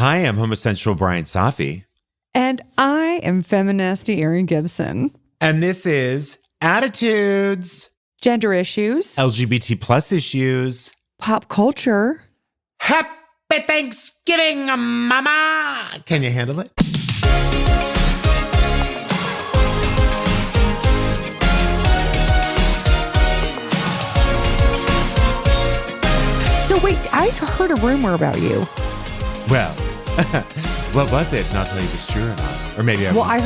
Hi, I'm homosexual Bryan Safi. And I am feministy Erin Gibson. And this is Attitudes. Gender issues. LGBT plus issues. Pop culture. Happy Thanksgiving, mama! Can you handle it? So wait, I heard a rumor about you. Well, what was it? And I'll tell you if it's true or not. Or maybe I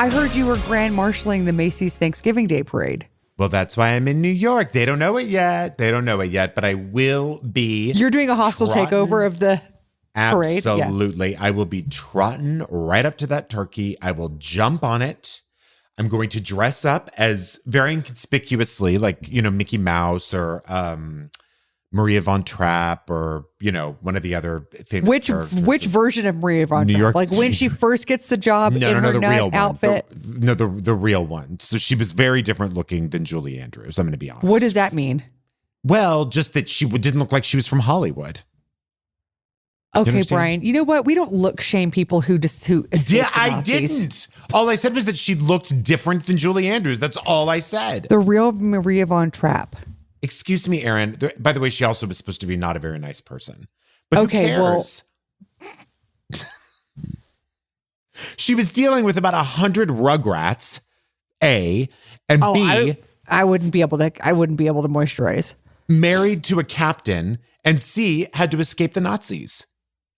heard you were grand marshaling the Macy's Thanksgiving Day Parade. Well, that's why I'm in New York. They don't know it yet. But I will be. You're doing a hostile takeover of the parade? Absolutely. Yeah. I will be trotting right up to that turkey. I will jump on it. I'm going to dress up as very inconspicuously, like, Mickey Mouse or Maria von Trapp or, one of the other famous characters. Which version of Maria von Trapp? York, like when she first gets the job in her the real outfit? The real one. So she was very different looking than Julie Andrews, I'm going to be honest. What does that mean? Well, just that she didn't look like she was from Hollywood. Okay, Bryan, you know what? We don't look shame people who Yeah, I didn't. All I said was that she looked different than Julie Andrews. That's all I said. The real Maria von Trapp. Excuse me, Erin. By the way, she also was supposed to be not a very nice person. But who cares? Well, she was dealing with about 100 rugrats, A, and B. I wouldn't be able to moisturize. Married to a captain, and C, had to escape the Nazis.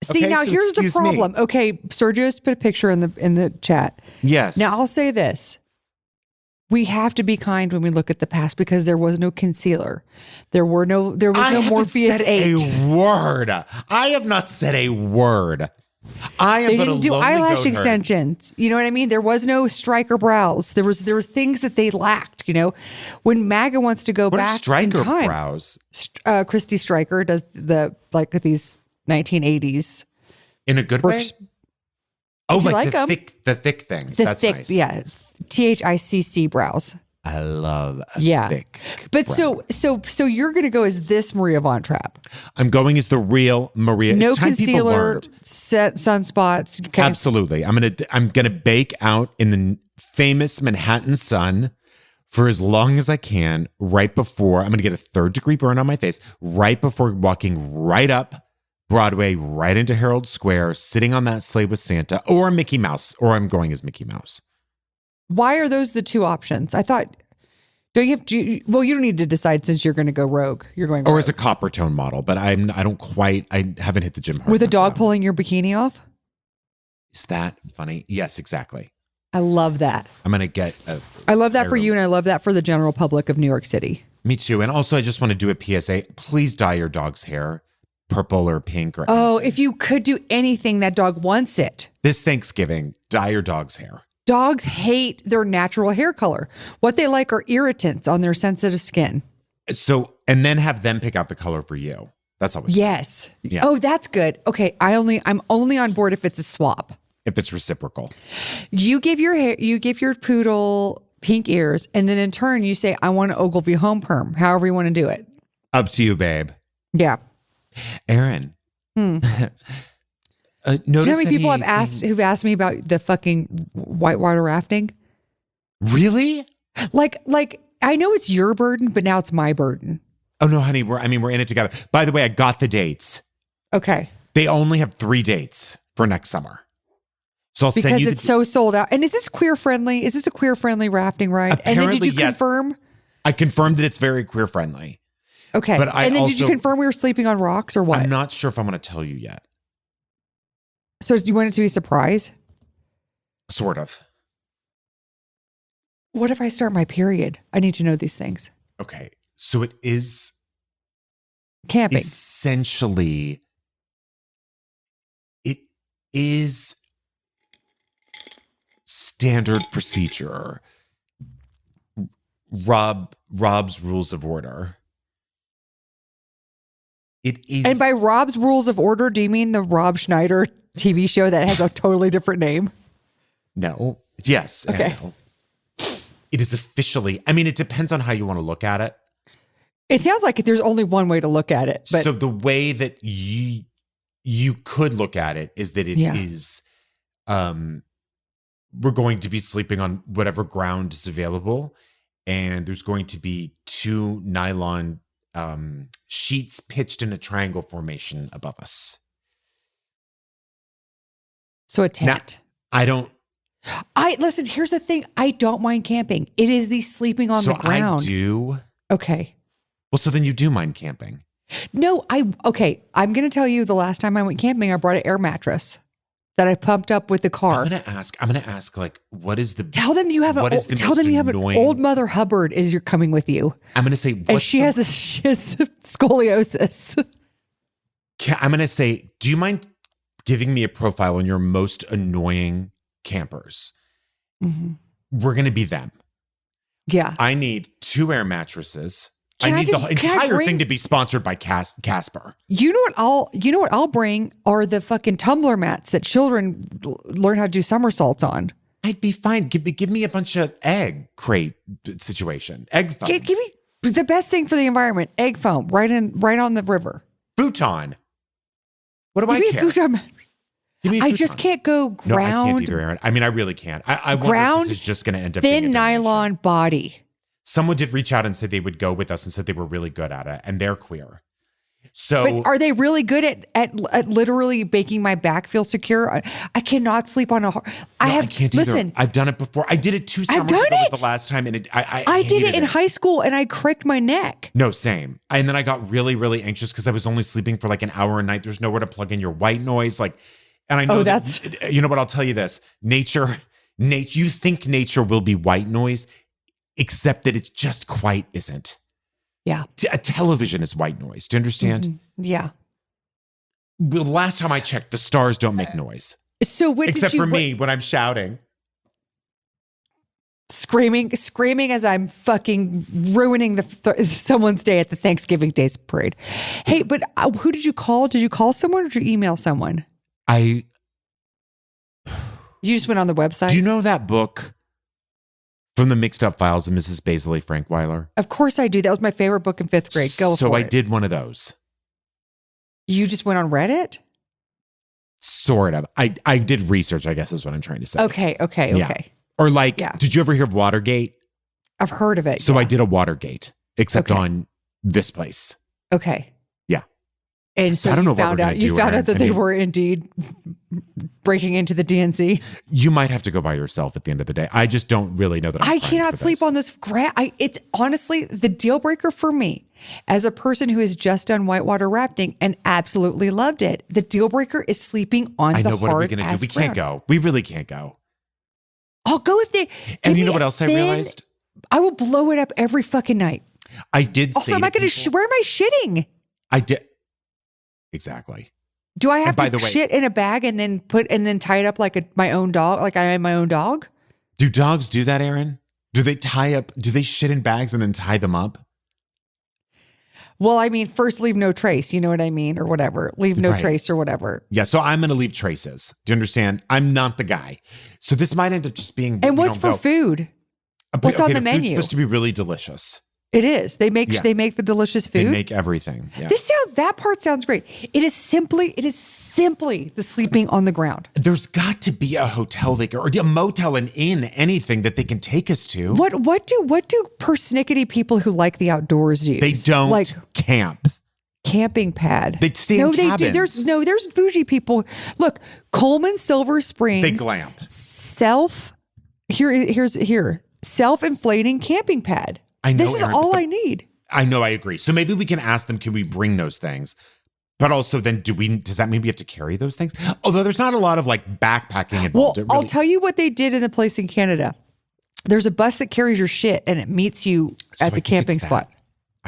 See, okay, now so here's the problem. Me. Okay, Sergio's put a picture in the chat. Yes. Now I'll say this. We have to be kind when we look at the past because there was no concealer. There was no Morpheus 8. A word. I have not said a word. They didn't do eyelash extensions. You know what I mean? There was no striker brows. There was things that they lacked. When MAGA wants to go back in time. Striker brows? Christy Stryker does these 1980s in a good way. Oh, like the thick thing. That's thick, nice. Yeah, THICC brows. I love thick. But brow. so you're gonna go as this Maria von Trapp. I'm going as the real Maria. No concealer, sunspots. Okay. Absolutely. I'm gonna bake out in the famous Manhattan sun for as long as I can. Right before I'm gonna get a 3rd-degree burn on my face. Right before walking right up Broadway, right into Herald Square, sitting on that sleigh with Santa, or Mickey Mouse, or I'm going as Mickey Mouse. Why are those the two options? I thought, you don't need to decide since you're going to go rogue. You're going rogue. Or as a copper tone model, but I haven't hit the gym hard. With a dog pulling your bikini off? Is that funny? Yes, exactly. I love that. I'm going to get I love that for you, and I love that for the general public of New York City. Me too. And also, I just want to do a PSA. Please dye your dog's hair purple or pink or anything. If you could do anything, that dog wants it. This Thanksgiving, dye your dog's hair. Dogs hate their natural hair color. What they like are irritants on their sensitive skin. So, and then have them pick out the color for you. That's always yes. Fun. Yeah. Oh, that's good. Okay, I'm only on board if it's a swap. If it's reciprocal. You give your poodle pink ears, and then in turn you say, "I want an Ogilvy home perm." However you want to do it. Up to you, babe. Yeah. Erin. Do you know how many people who've asked me about the fucking whitewater rafting? Really? Like I know it's your burden, but now it's my burden. Oh no, honey, we're in it together. By the way, I got the dates. Okay. They only have 3 dates for next summer. So I'll send you because it's so sold out. And is this queer friendly? Is this a queer friendly rafting ride? Apparently, and then did you confirm? I confirmed that it's very queer friendly. Okay. But did you confirm we were sleeping on rocks or what? I'm not sure if I'm going to tell you yet. So do you want it to be a surprise? Sort of. What if I start my period? I need to know these things. Okay. So it is camping. Essentially, it is standard procedure. Rob's Rules of Order. It is. And by Rob's Rules of Order, do you mean the Rob Schneider TV show that has a totally different name? No. Yes. Okay. No. It is officially, it depends on how you want to look at it. It sounds like there's only one way to look at it. But so the way that you could look at it is that it is, we're going to be sleeping on whatever ground is available. And there's going to be 2 nylon sheets pitched in a triangle formation above us. So a tent. Now, listen, here's the thing. I don't mind camping. It is the sleeping on the ground. I do. Okay. Well, so then you do mind camping. No, I'm going to tell you the last time I went camping, I brought an air mattress that I pumped up with the car. I'm going to ask like, what is the, tell them you have an old Mother Hubbard you're coming with you. I'm going to say, and she has scoliosis. I'm going to say, do you mind giving me a profile on your most annoying campers? Mm-hmm. We're going to be them. Yeah. I need 2 air mattresses. I need the entire thing to be sponsored by Casper. You know what I'll bring are the fucking tumbler mats that children learn how to do somersaults on. I'd be fine. Give me a bunch of egg crate situation. Egg foam. Give me the best thing for the environment. Egg foam right on the river. Futon. What do I care? Futon. I just can't go ground. No, I can't either, Erin. I mean, I really can't. I wonder if this is just going to end up being thin nylon body. Someone did reach out and say they would go with us and said they were really good at it, and they're queer. So, but are they really good at literally making my back feel secure? I cannot sleep on I can't listen. Either. I've done it before. I did it 2 summers ago the last time, and I did it in high school, and I cricked my neck. No, same. And then I got really, really anxious because I was only sleeping for like an hour a night. There's nowhere to plug in your white noise, like. And I know you know what? I'll tell you this: nature. You think nature will be white noise. Except that it just quite isn't. Yeah. A television is white noise. Do you understand? Mm-hmm. Yeah. The last time I checked, the stars don't make noise. So except for me when I'm shouting. Screaming as I'm fucking ruining someone's day at the Thanksgiving Day parade. Hey, but who did you call? Did you call someone or did you email someone? You just went on the website? Do you know that book? From the Mixed Up Files of Mrs. Baisley Frankweiler? Of course I do. That was my favorite book in 5th grade. So I did one of those. You just went on Reddit? Sort of. I did research, I guess is what I'm trying to say. Okay. Yeah. Or did you ever hear of Watergate? I've heard of it. So I did a Watergate, except on this place. Okay. Yeah. And so you found out that they were indeed breaking into the DNC. You might have to go by yourself at the end of the day. I just don't really know that I cannot sleep on this it's honestly the deal breaker for me as a person who has just done whitewater rafting and absolutely loved it. The deal breaker is sleeping on the hard. I know, what are we going to do? We can't go. We really can't go. I'll go if they. And you know what else I realized? I will blow it up every fucking night. I did. Also, where am I shitting? I did. Exactly. Do I have to shit in a bag and then tie it up like my own dog? Like I am my own dog? Do dogs do that, Erin? Do they shit in bags and then tie them up? Well, I mean, first leave no trace, you know what I mean? Or whatever. Leave no trace or whatever. Yeah, so I'm going to leave traces. Do you understand? I'm not the guy. So this might end up just being... And what's for food? What's on the menu? It's supposed to be really delicious. It is. They make the delicious food. They make everything. Yeah. That part sounds great. It is simply the sleeping on the ground. There's got to be a hotel or a motel, an inn, anything that they can take us to. What do persnickety people who like the outdoors use? They don't camp. Camping pad. They stay in cabins. There's bougie people. Look, Coleman Silver Springs. They glamp. Self-inflating camping pad. I know, this is all I need. I know, I agree. So maybe we can ask them, can we bring those things? But also then does that mean we have to carry those things? Although there's not a lot of like backpacking involved. Well, I'll tell you what they did in the place in Canada. There's a bus that carries your shit and it meets you at the camping spot.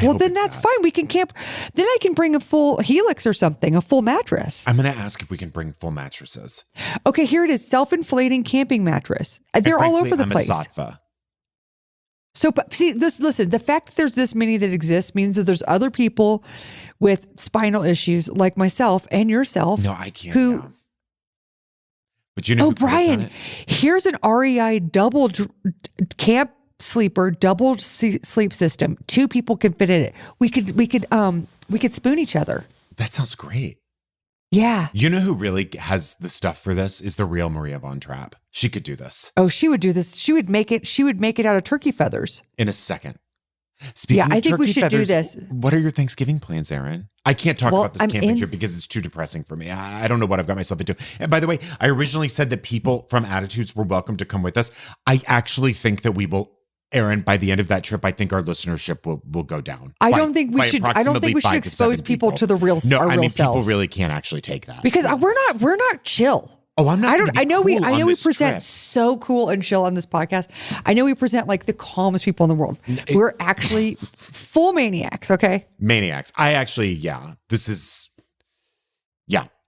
Well, then that's fine. We can camp. Then I can bring a full Helix or something, a full mattress. I'm going to ask if we can bring full mattresses. Okay, here it is. Self-inflating camping mattress. They're all over the place. I'm a Sattva. So, see, listen, the fact that there's this many that exist means that there's other people with spinal issues like myself and yourself. No, I can't. But you know, Bryan, here's an REI double camp sleeper, double sleep system. 2 people can fit in it. We could spoon each other. That sounds great. Yeah. You know who really has the stuff for this is the real Maria Von Trapp. She could do this. Oh, she would do this. She would make it out of turkey feathers. In a second. Speaking of I think we turkey should do feathers, this. What are your Thanksgiving plans, Erin? I can't talk about this camping trip because it's too depressing for me. I don't know what I've got myself into. And by the way, I originally said that people from Attitudes were welcome to come with us. I actually think that we will, Erin, by the end of that trip, I think our listenership will go down. I don't think we should expose people to the real No, our I mean, real selves. people really can't actually take that. Because we're not chill. Oh, I'm not. I know we present trip. so cool and chill on this podcast. I know we present like the calmest people in the world. We're actually full maniacs, okay? Maniacs. This is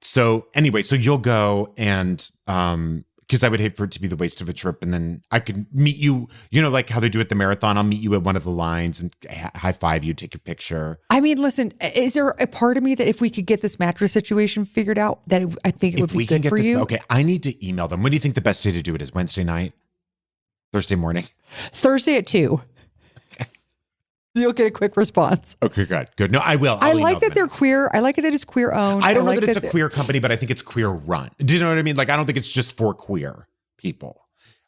So anyway, so you'll go and because I would hate for it to be the waste of a trip, and then I could meet you, like how they do at the marathon. I'll meet you at one of the lines and high five you, take a picture. I mean, listen, is there a part of me that if we could get this mattress situation figured out, that I think it would be good for you? Okay, I need to email them. When do you think the best day to do it is? Wednesday night? Thursday morning? Thursday at 2. You'll get a quick response. Okay, good. No, I will. I like that they're queer. I like it that it's queer owned. I don't know that it's a queer company, but I think it's queer run. Do you know what I mean? Like, I don't think it's just for queer people.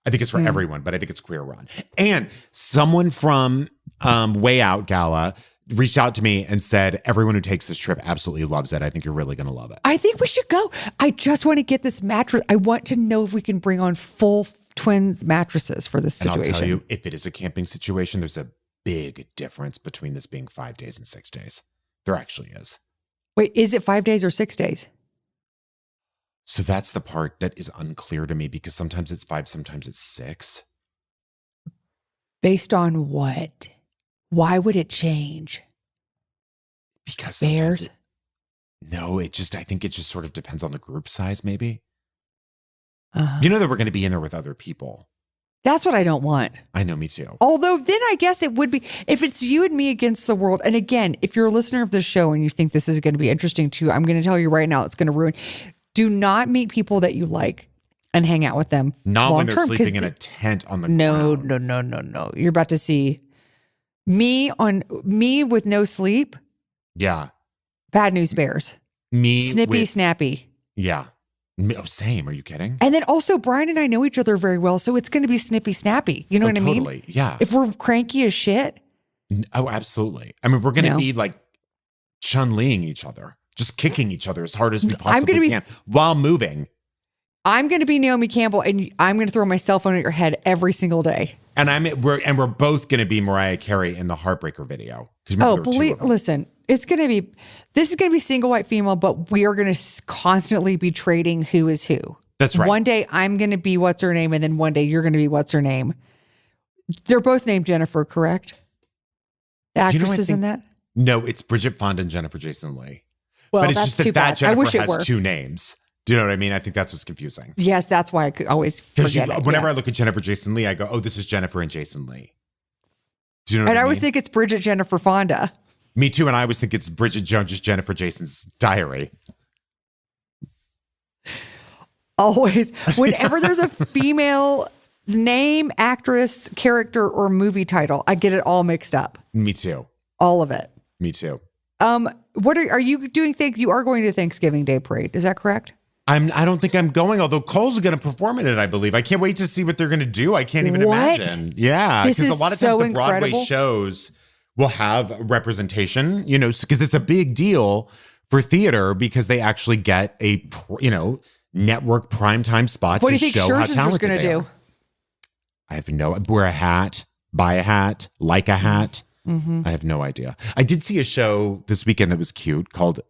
I think it's for everyone, but I think it's queer run. And someone from Way Out Gala reached out to me and said, everyone who takes this trip absolutely loves it. I think you're really going to love it. I think we should go. I just want to get this mattress. I want to know if we can bring on full twins mattresses for this situation. And I'll tell you, if it is a camping situation, there's a big difference between this being 5 days and 6 days. There actually is. Wait, is it 5 days or 6 days? So that's the part that is unclear to me because sometimes it's 5, sometimes it's 6. Based on what? Why would it change? Because bears? I think it just sort of depends on the group size, maybe. Uh-huh. You know that we're going to be in there with other people. That's what I don't want. I know, me too. Although then I guess it would be, if it's you and me against the world. And again, if you're a listener of this show and you think this is going to be interesting too, I'm going to tell you right now, it's going to ruin. Do not meet people that you like and hang out with them. Not when they're sleeping in a tent on the ground. No. You're about to see me with no sleep. Yeah. Bad news bears. Snappy. Yeah. Oh, same. Are you kidding? And then also Bryan and I know each other very well, so it's going to be snappy. You know what I mean? Totally. Yeah. If we're cranky as shit. Oh, absolutely. I mean, we're going to be like Chun-Liing each other, just kicking each other as hard as we possibly can while moving. I'm going to be Naomi Campbell, and I'm going to throw my cell phone at your head every single day. And we're both going to be Mariah Carey in the Heartbreaker video. Listen, this is going to be single white female, but we are going to constantly be trading who is who. That's right. One day I'm going to be what's her name, and then one day you're going to be what's her name. They're both named Jennifer, correct? The actresses in that? No, it's Bridget Fonda and Jennifer Jason Leigh. Well, but it's that's just too that bad. I wish Jennifer it were. has 2 names. Do you know what I mean? I think that's what's confusing. Yes, that's why I could always forget it. Whenever I look at Jennifer Jason Leigh, I go, oh, this is Jennifer and Jason Leigh. Do you know what I mean? And I always think it's Bridget Jennifer Fonda. Me too. And I always think it's Bridget Jones's Jennifer Jason's diary. Always. Whenever there's a female name, actress, character, or movie title, I get it all mixed up. Me too. All of it. Me too. What are you doing? You are going to Thanksgiving Day parade. Is that correct? I don't think I'm going, although Cole's going to perform in it, I believe. I can't wait to see what they're going to do. I can't even imagine. Yeah. Because a lot of times the Broadway shows will have representation, because it's a big deal for theater because they actually get a, network primetime spot to show how talented they are. I have wear a hat, buy a hat, like a hat. Mm-hmm. I have no idea. I did see a show this weekend that was cute called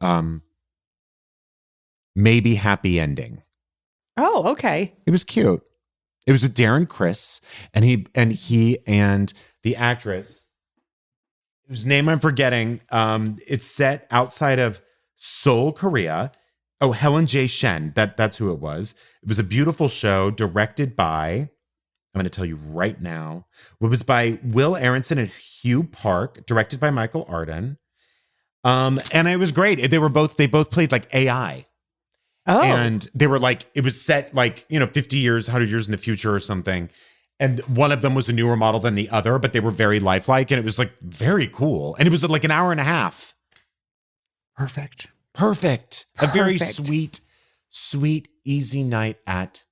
Maybe Happy Ending. Oh, okay. It was cute. It was with Darren Criss and he and the actress whose name I'm forgetting. It's set outside of Seoul, Korea. Oh, Helen J. Shen. That's who it was. It was a beautiful show directed by, I'm going to tell you right now. It was by Will Aronson and Hugh Park, directed by Michael Arden. And it was great. They both played like AI. Oh. And they were like, it was set like, 50 years, 100 years in the future or something. And one of them was a newer model than the other, but they were very lifelike. And it was like very cool. And it was like an hour and a half. Perfect. Perfect. A very sweet, easy night at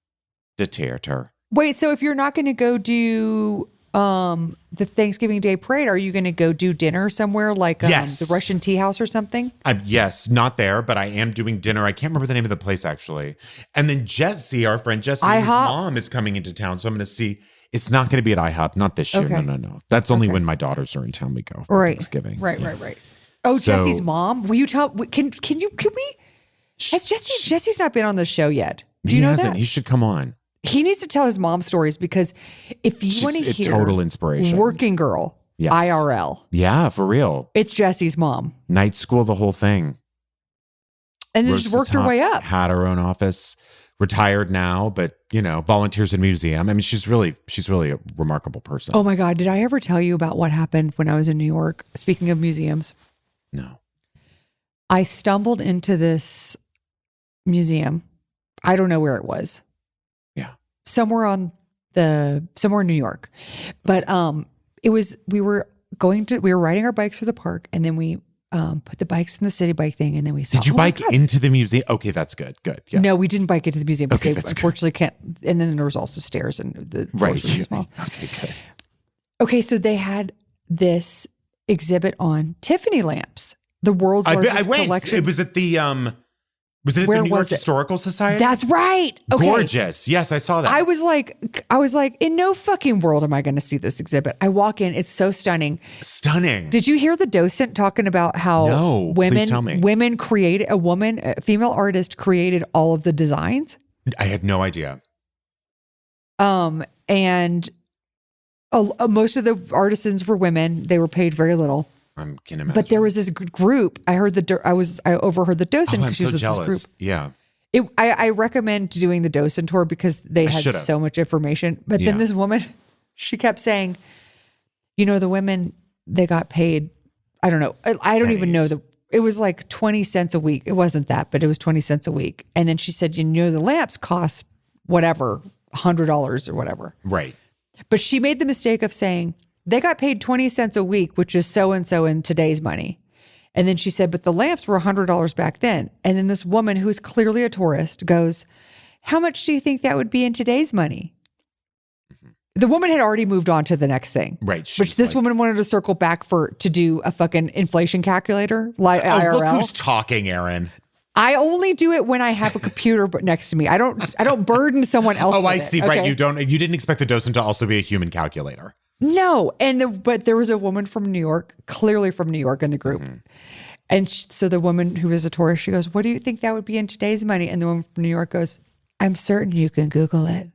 the theater. Wait, so if you're not going to go do the Thanksgiving Day parade, are you going to go do dinner somewhere like the Russian Tea House or something? Yes, not there, but I am doing dinner. I can't remember the name of the place actually. And then Jessie, our friend Jessie, his mom is coming into town. So I'm going to see. It's not going to be at IHOP, not this year. Okay. No. That's only when my daughters are in town we go for Thanksgiving. Right. Oh, so, Jessie's mom? Will you tell? Can we? Has Jesse's not been on the show yet? Do you know that? He should come on. He needs to tell his mom stories because if you want to hear total inspiration, working girl, IRL. Yeah, for real. It's Jesse's mom. Night school, the whole thing. And then just worked her way up. Had her own office, retired now, but volunteers in a museum. I mean, she's really a remarkable person. Oh my God. Did I ever tell you about what happened when I was in New York? Speaking of museums. No. I stumbled into this museum. I don't know where it was. Somewhere in New York. But we were riding our bikes through the park, and then we put the bikes in the city bike thing, and then we saw. Did you bike into the museum? Okay, that's good. Good. Yeah. No, we didn't bike into the museum because they unfortunately can't. And then there was also stairs, and the doors were too small. Okay, good. Okay, so they had this exhibit on Tiffany lamps, the world's largest collection. It was at the Was it at the New York Historical Society? That's right. Okay. Gorgeous. Yes, I saw that. I was like, in no fucking world am I going to see this exhibit. I walk in, it's so stunning. Stunning. Did you hear the docent talking about how please tell me. Women created, a female artist created all of the designs? I had no idea. And most of the artisans were women. They were paid very little. I can imagine. But there was this group. I overheard the docent because she was with jealous. this group. Yeah. I recommend doing the docent tour because they had so much information. But then this woman, she kept saying, the women, they got paid, I don't know. I don't even know it was like 20 cents a week. It wasn't that, but it was 20 cents a week. And then she said, the lamps cost whatever, $100 or whatever. Right. But she made the mistake of saying, they got paid 20 cents a week, which is so-and-so in today's money. And then she said, but the lamps were $100 back then. And then this woman who is clearly a tourist goes, how much do you think that would be in today's money? Mm-hmm. The woman had already moved on to the next thing. Right. But this woman wanted to circle back to do a fucking inflation calculator, like IRL. Look who's talking, Erin. I only do it when I have a computer next to me. I don't burden someone else. Oh, I see. Okay? Right. You didn't expect the docent to also be a human calculator. No. But there was a woman from New York, clearly from New York in the group. Mm-hmm. And so the woman who was a tourist, she goes, what do you think that would be in today's money? And the woman from New York goes, I'm certain you can Google it.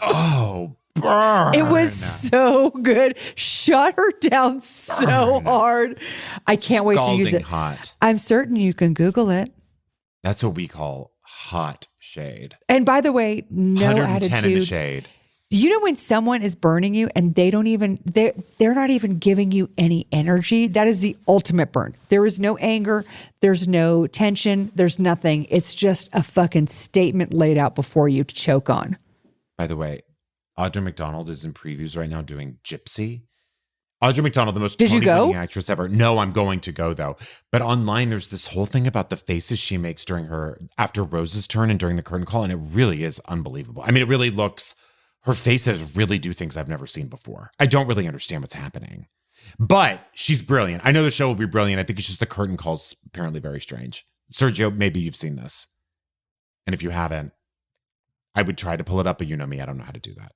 Oh, burn. It was so good. Shut her down so hard. I can't wait to use it. Hot. I'm certain you can Google it. That's what we call hot shade. And by the way, no 110 attitude. In the shade. When someone is burning you and they're not even giving you any energy, that is the ultimate burn. There is no anger. There's no tension. There's nothing. It's just a fucking statement laid out before you to choke on. By the way, Audra McDonald is in previews right now doing Gypsy. Audra McDonald, the most Tony-winning actress ever. No, I'm going to go though. But online, there's this whole thing about the faces she makes after Rose's turn and during the curtain call. And it really is unbelievable. I mean, it really looks... Her faces really do things I've never seen before. I don't really understand what's happening. But she's brilliant. I know the show will be brilliant. I think it's just the curtain call's apparently very strange. Sergio, maybe you've seen this. And if you haven't, I would try to pull it up, but you know me, I don't know how to do that.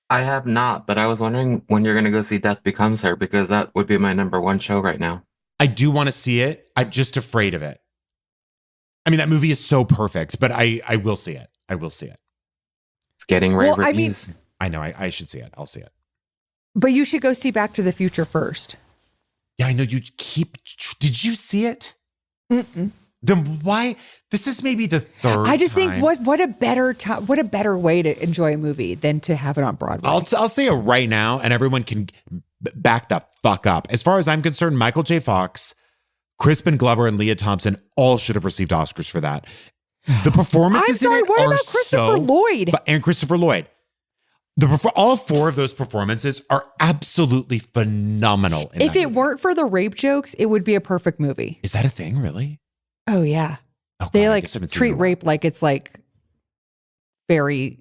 I have not, but I was wondering when you're going to go see Death Becomes Her, because that would be my number one show right now. I do want to see it. I'm just afraid of it. I mean, that movie is so perfect, but I will see it. I will see it. It's getting rave reviews. I know. I should see it. I'll see it. But you should go see Back to the Future first. Yeah, I know you keep... Did you see it? Mm-mm. Then why? This is maybe the third I just time. think what a better way to enjoy a movie than to have it on Broadway. I'll say it right now, and everyone can back the fuck up. As far as I'm concerned, Michael J. Fox, Crispin Glover, and Leah Thompson all should have received Oscars for that. The performances I'm sorry, in it what are about Christopher Lloyd? And Christopher Lloyd. All four of those performances are absolutely phenomenal. If it weren't for the rape jokes, it would be a perfect movie. Is that a thing, really? Oh yeah. Oh, They God, I like guess I haven't seen it treat in a while. rape like it's like very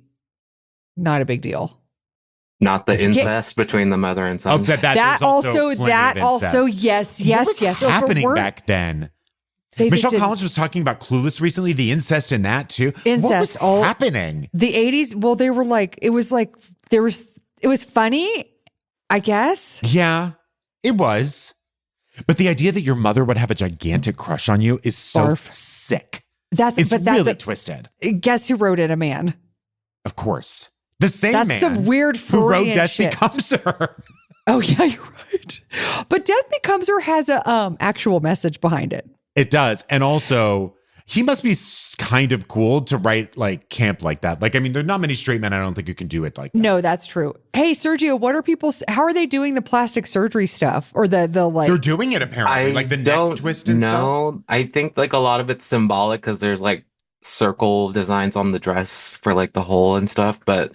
not a big deal. Not the incest between the mother and Oh, son. that That there's also, plenty of incest. yes, What yes, was yes. If it happening weren't- back then? They just Michelle didn't- Collins was talking about Clueless recently, the incest in that too. Incest, What was happening? The 80s, well, they were like, it was funny, I guess. Yeah, it was. But the idea that your mother would have a gigantic crush on you is so Barf. sick. That's really twisted. Guess who wrote it? A man. Of course. The same That's man some weird who wrote Freudian Death shit. Becomes Her. Oh yeah, you're right. But Death Becomes Her has a actual message behind it. It does. And also, he must be kind of cool to write like camp like that. Like, I mean, there's not many straight men I don't think who can do it like that. No, that's true. Hey, Sergio, what are people? How are they doing the plastic surgery stuff or the like? They're doing it apparently, like the neck twist and stuff. No, I think like a lot of it's symbolic because there's like circle designs on the dress for like the hole and stuff. But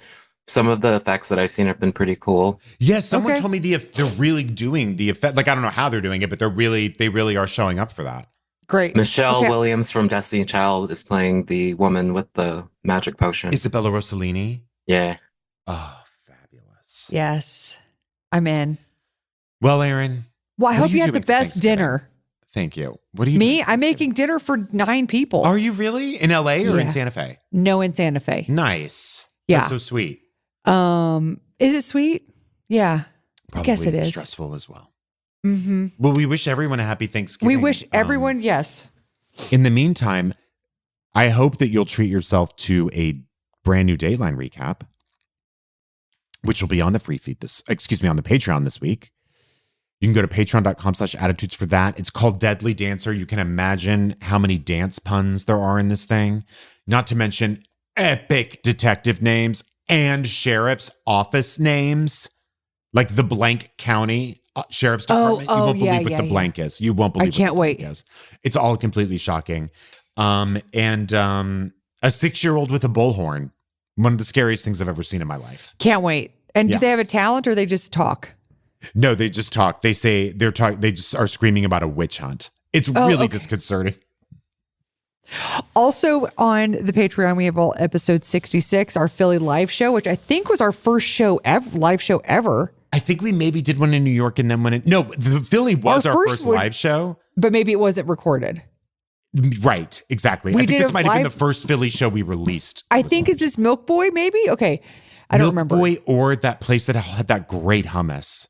some of the effects that I've seen have been pretty cool. Yes, someone Okay. told me they're really doing the effect. Like, I don't know how they're doing it, but they really are showing up for that. Great. Michelle Okay. Williams from Destiny Child is playing the woman with the magic potion. Isabella Rossellini. Yeah. Oh, fabulous. Yes, I'm in. Well, Erin. Well, I what hope are you had the doing for best Thanksgiving? dinner. Thank you. What are you Me, doing for I'm Thanksgiving? making dinner for 9 people. Are you really? In LA or Yeah. in Santa Fe? No, in Santa Fe. Nice. Yeah. That's so sweet. Is it sweet? Yeah. Probably I guess it is. stressful as well. Mm-hmm. Well, we wish everyone a happy Thanksgiving. We wish everyone, yes. In the meantime, I hope that you'll treat yourself to a brand new Dateline recap, which will be on the free feed on the Patreon this week. You can go to patreon.com/attitudes for that. It's called Deadly Dancer. You can imagine how many dance puns there are in this thing, not to mention epic detective names and sheriff's office names, like the blank county sheriff's department. You won't believe what the blank is. You won't believe. I can't what the wait. blank is. It's all completely shocking. And a 6-year-old with a bullhorn. One of the scariest things I've ever seen in my life. Can't wait. And Yeah. do they have a talent or they just talk? No, they just talk. They say they're talking. They just are screaming about a witch hunt. It's really okay. disconcerting. Also on the Patreon, we have episode 66, our Philly live show, which I think was our first show ever, live show ever. I think we maybe did one in New York and then the Philly was our first live show. But maybe it wasn't recorded. Right, exactly. I think did this a might have been live- the first Philly show we released. I think it's this Milk Boy, maybe? Okay. I don't remember. Milk Boy or that place that had that great hummus.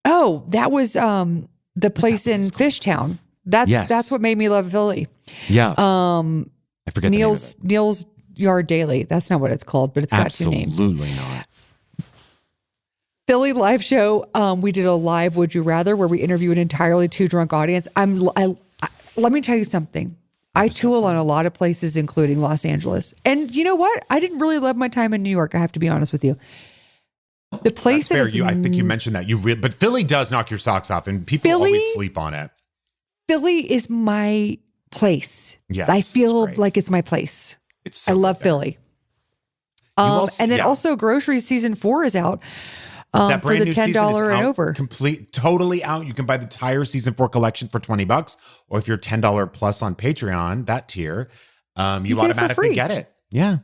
Oh, that was the place in Fishtown. That's what made me love Philly. Yeah. I forget Neil's Yard Daily. That's not what it's called, but it's got 2 names. Absolutely not. Philly live show. We did a live Would You Rather where we interview an entirely too drunk audience. Let me tell you something. I tool on a lot of places, including Los Angeles. And you know what? I didn't really love my time in New York. I have to be honest with you. The place That's fair. that is, I think you mentioned that. But Philly does knock your socks off, and people always sleep on it. Philly is my place. Yes, I feel it's great. like it's my place. It's I so love good there. Philly. Also- yeah. Also Groceries season 4 is out That for brand the new $10 season is and out, over. Totally out. You can buy the entire season 4 collection for $20, or if you're $10 plus on Patreon, that tier, you get it for automatically free. get it. Yeah.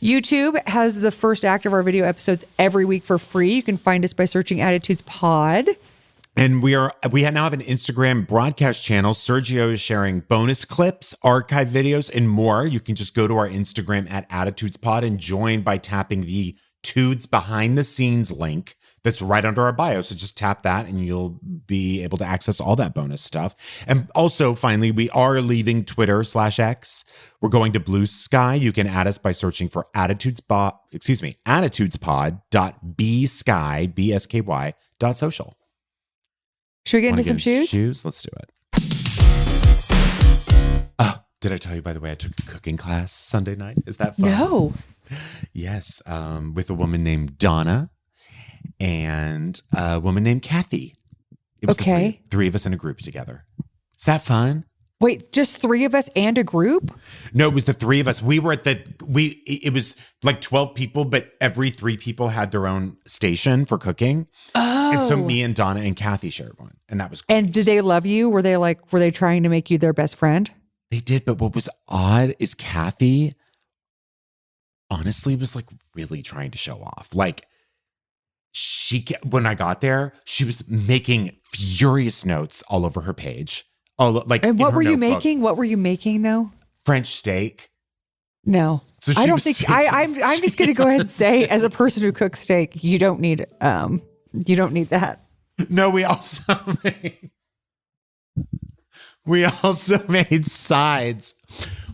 YouTube has the first act of our video episodes every week for free. You can find us by searching Attitudes Pod. And we now have an Instagram broadcast channel. Sergio is sharing bonus clips, archive videos, and more. You can just go to our Instagram at AttitudesPod and join by tapping the Tudes behind the scenes link that's right under our bio. So just tap that and you'll be able to access all that bonus stuff. And also, finally, we are leaving Twitter/X. We're going to Blue Sky. You can add us by searching for attitudespod.bsky.social. Should we get Wanna into some shoes? Shoes? Let's do it. Oh, did I tell you, by the way, I took a cooking class Sunday night? Is that fun? No. Yes, with a woman named Donna and a woman named Kathy. It was the Okay. three of us in a group together. Is that fun? Wait, just 3 of us and a group? No, it was the 3 of us. We were it was like 12 people, but every 3 people had their own station for cooking. Oh. And so me and Donna and Kathy shared one. And that was great. And did they love you? Were they trying to make you their best friend? They did, but what was odd is Kathy honestly was like really trying to show off. Like when I got there, she was making furious notes all over her page. And what were you making? What were you making though? French steak. No, so I don't think I'm just going to go ahead and say, as a person who cooks steak, you don't need that. No, we also made sides.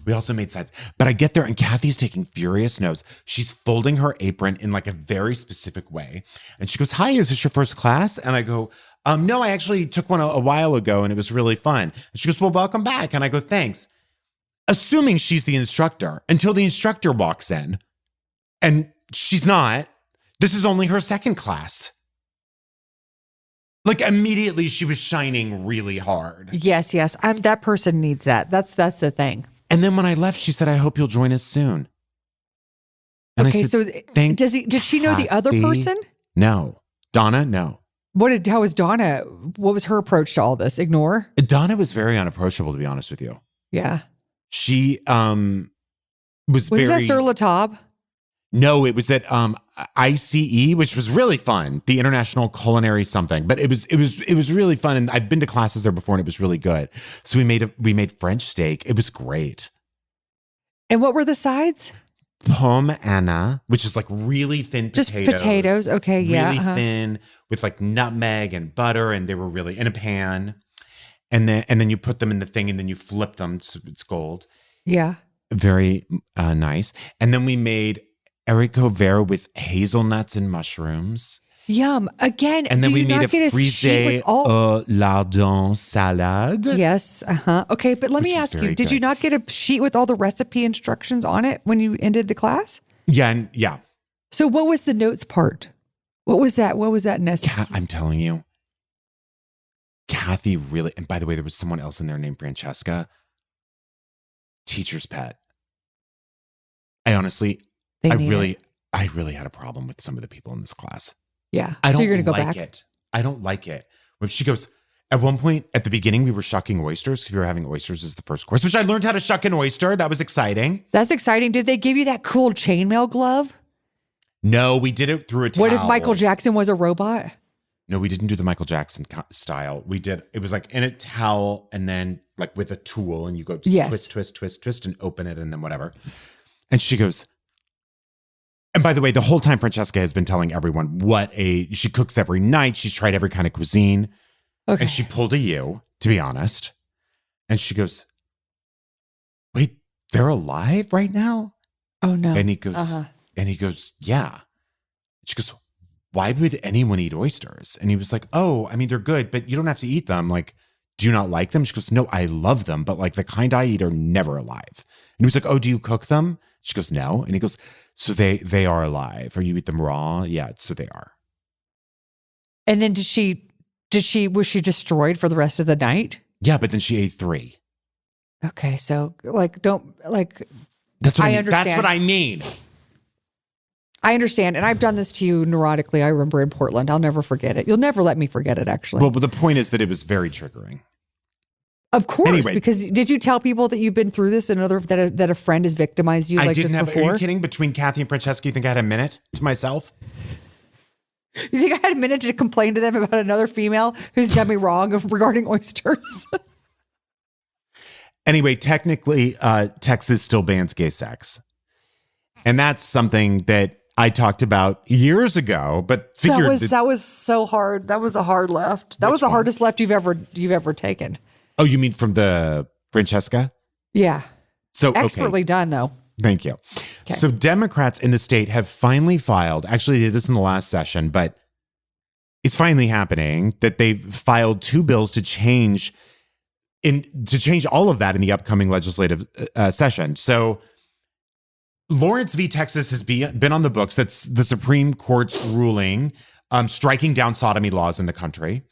But I get there and Kathy's taking furious notes. She's folding her apron in like a very specific way. And she goes, "Hi, is this your first class?" And I go, "No, I actually took one a while ago and it was really fun." And she goes, "Well, welcome back." And I go, "Thanks." Assuming she's the instructor until the instructor walks in. And she's not. This is only her second class. Like immediately she was shining really hard. Yes. That person needs that. That's the thing. And then when I left, she said, "I hope you'll join us soon." And okay, I said, so "Thanks, did she know the other person? No. Donna, no. How was Donna? What was her approach to all this? Ignore? Donna was very unapproachable, to be honest with you. Yeah. She was very... Was that Sur La Table? No, it was at ICE, which was really fun. The International Culinary something. But it was really fun. And I've been to classes there before and it was really good. So we made French steak. It was great. And what were the sides? Pomme Anna, which is like really thin potatoes. Just potatoes. Okay, yeah. Really thin with like nutmeg and butter. And they were really in a pan. And then you put them in the thing and then you flip them so it's gold. Yeah. Very nice. And then we made haricot vert with hazelnuts and mushrooms. Yum. Again, and then we made a frisée au lardon salad. Yes. Okay, but let me ask you, did you not get a sheet with all the recipe instructions on it when you ended the class? Yeah. So what was the notes part? What was that I'm telling you. Kathy really, and by the way, there was someone else in there named Francesca. Teacher's pet. I really had a problem with some of the people in this class. Yeah. So you're going to go back? I don't like it. When she goes, at one point at the beginning, we were shucking oysters because we were having oysters as the first course, which I learned how to shuck an oyster. That was exciting. That's exciting. Did they give you that cool chainmail glove? No, we did it through a towel. What if Michael Jackson was a robot? No, we didn't do the Michael Jackson style. It was like in a towel and then like with a tool and you go twist and open it and then whatever. And she goes, and by the way, the whole time Francesca has been telling everyone she cooks every night. She's tried every kind of cuisine. Okay. And she pulled a U, to be honest. And she goes, "Wait, they're alive right now?" Oh no. And he goes, "Yeah." She goes, "Why would anyone eat oysters?" And he was like, "Oh, I mean, they're good, but you don't have to eat them. Like, do you not like them?" She goes, "No, I love them, but like the kind I eat are never alive." And he was like, "Oh, do you cook them?" She goes, "No." And he goes, "So they are alive. Or you eat them raw?" "Yeah, so they are." And then was she destroyed for the rest of the night? Yeah, but then she ate 3. Okay, so that's what I mean. understand. That's what I mean. I understand. And I've done this to you neurotically. I remember in Portland. I'll never forget it. You'll never let me forget it, actually. Well, but the point is that it was very triggering. Of course, because did you tell people that you've been through this and that a friend has victimized you like this before? Are you kidding? Between Kathy and Francesca, you think I had a minute to myself? You think I had a minute to complain to them about another female who's done me wrong regarding oysters? Anyway, technically, Texas still bans gay sex. And that's something that I talked about years ago, but figured that was so hard. That was a hard left. That was the hardest left you've ever taken. Oh, you mean from the Francesca? Yeah. So expertly done, though. Thank you. Okay. So Democrats in the state have finally filed, actually they did this in the last session, but it's finally happening, that they've filed 2 bills to change all of that in the upcoming legislative session. So Lawrence v. Texas has been on the books. That's the Supreme Court's ruling striking down sodomy laws in the country.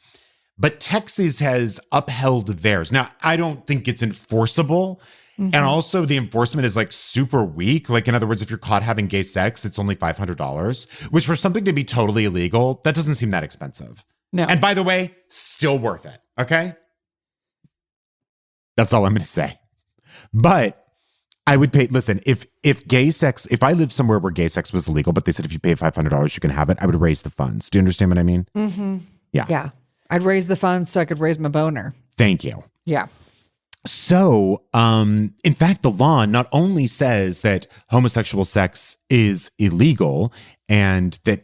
But Texas has upheld theirs. Now, I don't think it's enforceable. Mm-hmm. And also the enforcement is like super weak. Like, in other words, if you're caught having gay sex, it's only $500, which for something to be totally illegal, that doesn't seem that expensive. No. And by the way, still worth it. Okay. That's all I'm going to say. But I would pay, listen, if I lived somewhere where gay sex was illegal, but they said if you pay $500, you can have it, I would raise the funds. Do you understand what I mean? Mm-hmm. Yeah. Yeah. I'd raise the funds so I could raise my boner. Thank you. Yeah. So, in fact, the law not only says that homosexual sex is illegal and that,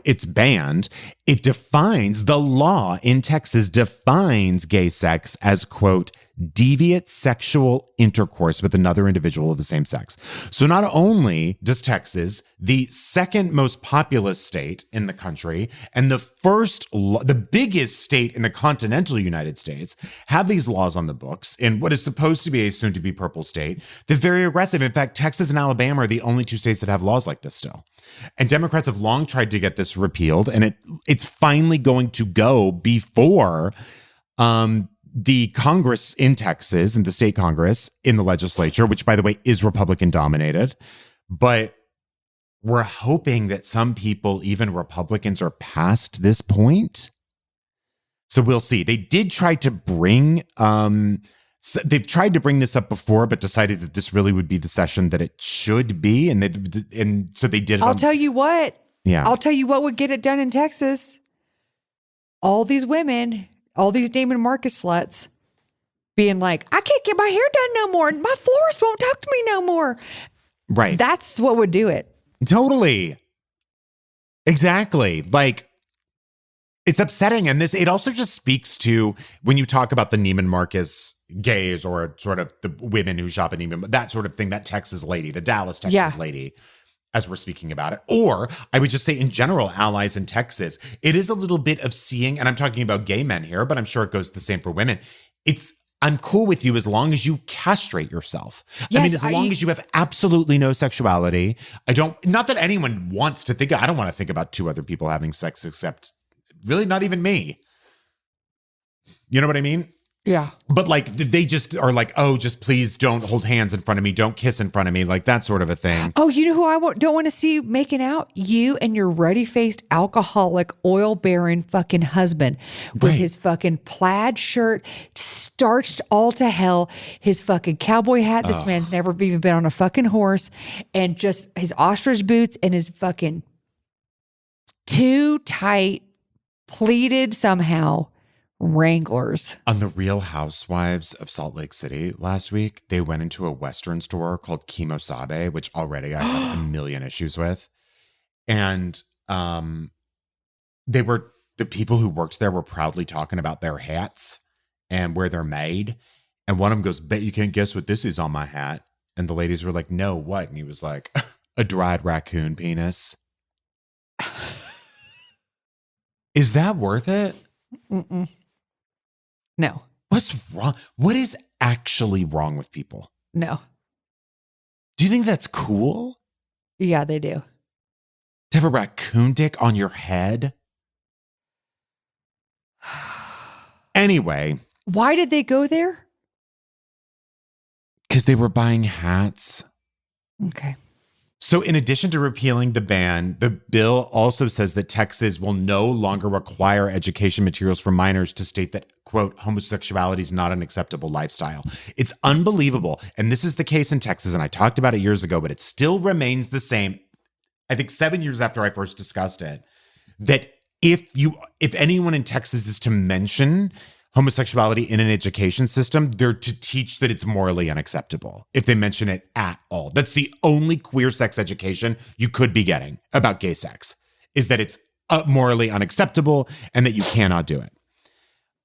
it's banned, the law in Texas defines gay sex as, quote, deviant sexual intercourse with another individual of the same sex. So not only does Texas, the second most populous state in the country and the biggest state in the continental United States, have these laws on the books in what is supposed to be a soon-to-be purple state, they're very aggressive. In fact, Texas and Alabama are the only two states that have laws like this still. And Democrats have long tried to get this repealed, and it's finally going to go before the Congress in Texas and the state Congress in the legislature, which, by the way, is Republican dominated. But we're hoping that some people, even Republicans, are past this point. So we'll see. They did try to bring, they've tried to bring this up before, but decided that this really would be the session that it should be. And so they did it. I'll tell you what. Yeah. I'll tell you what would get it done in Texas. All these women, all these Damon Marcus sluts being like, I can't get my hair done no more. My florist won't talk to me no more. Right. That's what would do it. Totally. Exactly. Like, it's upsetting. And it also just speaks to when you talk about the Neiman Marcus gays or sort of the women who shop at Neiman, that sort of thing, that Texas lady, the Dallas, Texas lady, as we're speaking about it. Or I would just say in general, allies in Texas, it is a little bit of seeing, and I'm talking about gay men here, but I'm sure it goes the same for women. I'm cool with you as long as you castrate yourself. Yes, I mean, as long as you have absolutely no sexuality. Not that anyone wants to think, I don't want to think about two other people having sex except really not even me. You know what I mean? Yeah. But like, they just are like, oh, just please don't hold hands in front of me. Don't kiss in front of me. Like that sort of a thing. Oh, you know who I don't want to see making out? You and your ruddy-faced alcoholic oil baron fucking husband with his fucking plaid shirt, starched all to hell, his fucking cowboy hat. This man's never even been on a fucking horse, and just his ostrich boots and his fucking too tight, pleated somehow Wranglers. On the Real Housewives of Salt Lake City last week, they went into a Western store called Kimosabe, which already I have a million issues with. And the people who worked there were proudly talking about their hats and where they're made. And one of them goes, bet you can't guess what this is on my hat. And the ladies were like, no, what? And he was like, a dried raccoon penis. Is that worth it? Mm-mm. No. What's wrong? What is actually wrong with people? No. Do you think that's cool? Yeah, they do. To have a raccoon dick on your head? Anyway. Why did they go there? Because they were buying hats. Okay. So in addition to repealing the ban, the bill also says that Texas will no longer require education materials for minors to state that, quote, homosexuality is not an acceptable lifestyle. It's unbelievable. And this is the case in Texas. And I talked about it years ago, but it still remains the same. I think 7 years after I first discussed it, that if anyone in Texas is to mention homosexuality in an education system, they're to teach that it's morally unacceptable if they mention it at all. That's the only queer sex education you could be getting about gay sex, is that it's morally unacceptable and that you cannot do it.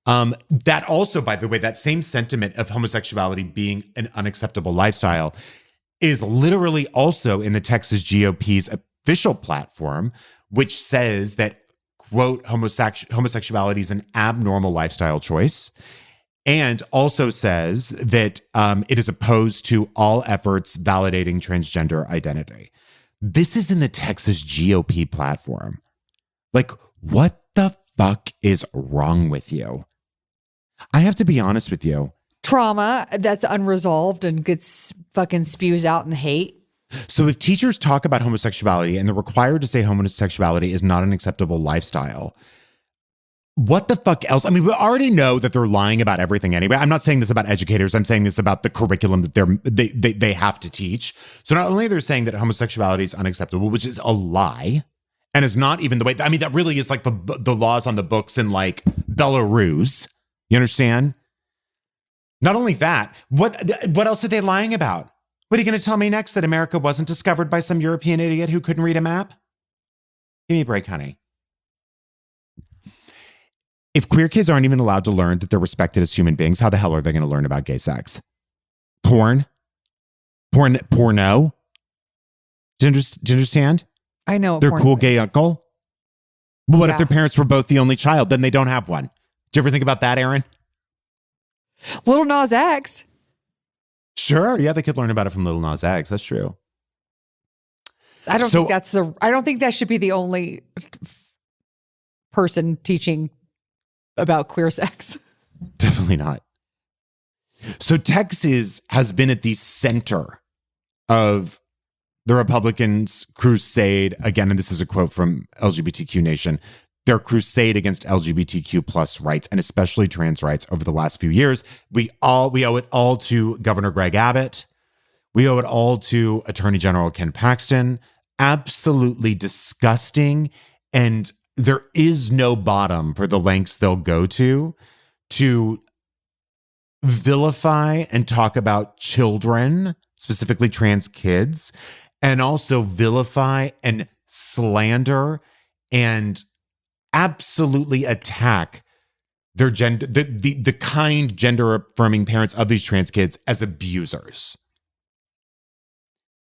That also, by the way, that same sentiment of homosexuality being an unacceptable lifestyle is literally also in the Texas GOP's official platform, which says that, quote, homosexuality is an abnormal lifestyle choice, and also says that it is opposed to all efforts validating transgender identity. This is in the Texas GOP platform. Like, what the fuck is wrong with you? I have to be honest with you. Trauma that's unresolved and gets fucking spews out in hate. So if teachers talk about homosexuality and they're required to say homosexuality is not an acceptable lifestyle, what the fuck else? I mean, we already know that they're lying about everything anyway. I'm not saying this about educators. I'm saying this about the curriculum that they have to teach. So not only are they saying that homosexuality is unacceptable, which is a lie, and is not even the way. I mean, that really is like the laws on the books in like Belarus. You understand? Not only that, what else are they lying about? What are you going to tell me next? That America wasn't discovered by some European idiot who couldn't read a map? Give me a break, honey. If queer kids aren't even allowed to learn that they're respected as human beings, how the hell are they going to learn about gay sex? Porno? Do you understand? I know. Their cool gay uncle? Well, what if their parents were both the only child? Then they don't have one. Do you ever think about that, Erin? Little Nas X. Sure. Yeah, they could learn about it from Little Nas X. That's true. I don't think that should be the only person teaching about queer sex. Definitely not. So Texas has been at the center of the Republicans' crusade, again, and this is a quote from LGBTQ Nation, their crusade against LGBTQ plus rights, and especially trans rights over the last few years. We owe it all to Governor Greg Abbott. We owe it all to Attorney General Ken Paxton. Absolutely disgusting. And there is no bottom for the lengths they'll go to vilify and talk about children, specifically trans kids, and also vilify and slander and absolutely attack their gender, the kind gender affirming parents of these trans kids as abusers.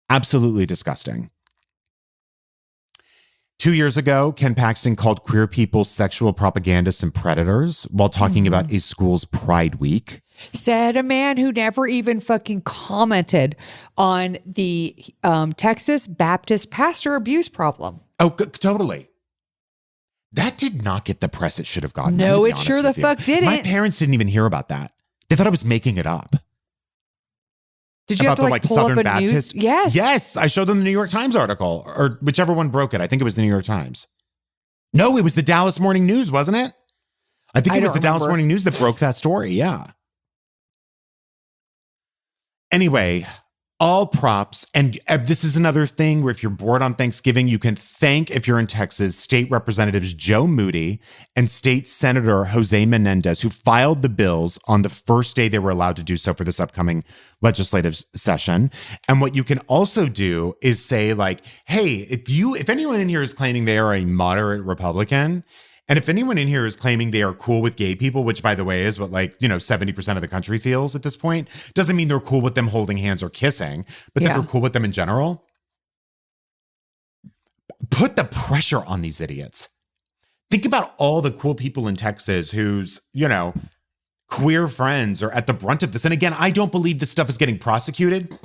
Absolutely disgusting. 2 years ago, Ken Paxton called queer people sexual propagandists and predators while talking about a school's Pride Week. Said a man who never even fucking commented on the Texas Baptist pastor abuse problem. Oh, totally. That did not get the press it should have gotten. No, it sure the fuck didn't. My parents didn't even hear about that. They thought I was making it up. Did you have to like pull Southern up a Baptist? news? Yes. Yes. I showed them the New York Times article, or whichever one broke it. I think it was the New York Times. No, it was the Dallas Morning News, wasn't it? I think it was the Dallas Morning News that broke that story. Yeah. Anyway, all props. And this is another thing where if you're bored on Thanksgiving, you can thank, if you're in Texas, State Representatives Joe Moody and State Senator Jose Menendez, who filed the bills on the first day they were allowed to do so for this upcoming legislative session. And what you can also do is say like, hey, if anyone in here is claiming they are a moderate Republican, and if anyone in here is claiming they are cool with gay people, which by the way is what 70% of the country feels at this point, doesn't mean they're cool with them holding hands or kissing, but that they're cool with them in general. Put the pressure on these idiots. Think about all the cool people in Texas whose, queer friends are at the brunt of this. And again, I don't believe this stuff is getting prosecuted.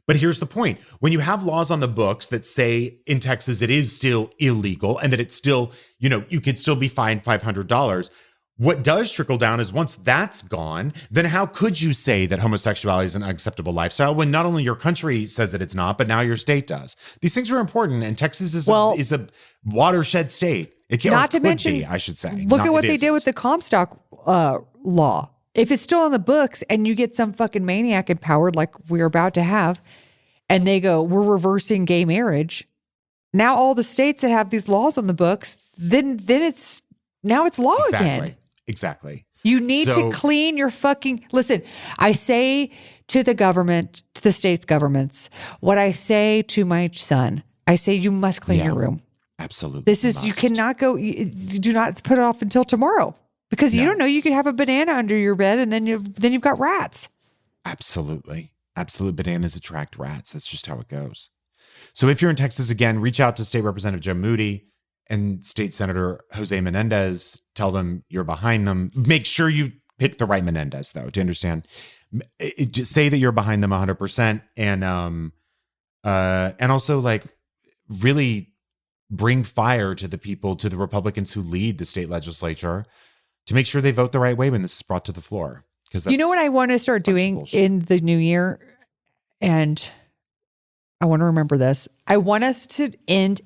But here's the point. When you have laws on the books that say in Texas it is still illegal and that it's still, you could still be fined $500, what does trickle down is once that's gone, then how could you say that homosexuality is an unacceptable lifestyle when not only your country says that it's not, but now your state does? These things are important, and Texas is a watershed state. Not to mention, I should say. Look at what they did with the Comstock law. If it's still on the books and you get some fucking maniac empowered like we're about to have, and they go, we're reversing gay marriage. Now all the states that have these laws on the books, then it's law again. Exactly. You need to clean your fucking, listen, I say to the government, to the state's governments, what I say to my son, I say, you must clean your room. Absolutely. You cannot go, you do not put it off until tomorrow. Because you don't know, you could have a banana under your bed and then you've got rats. Absolutely. Bananas attract rats. That's just how it goes. So if you're in Texas, again, reach out to State Representative Joe Moody and State Senator Jose Menendez. Tell them you're behind them. Make sure you pick the right Menendez, though, to understand. Just say that you're behind them 100%. And also really bring fire to the Republicans who lead the state legislature, to make sure they vote the right way when this is brought to the floor. Because you know what I want to start doing in the new year? And I want to remember this. I want us to end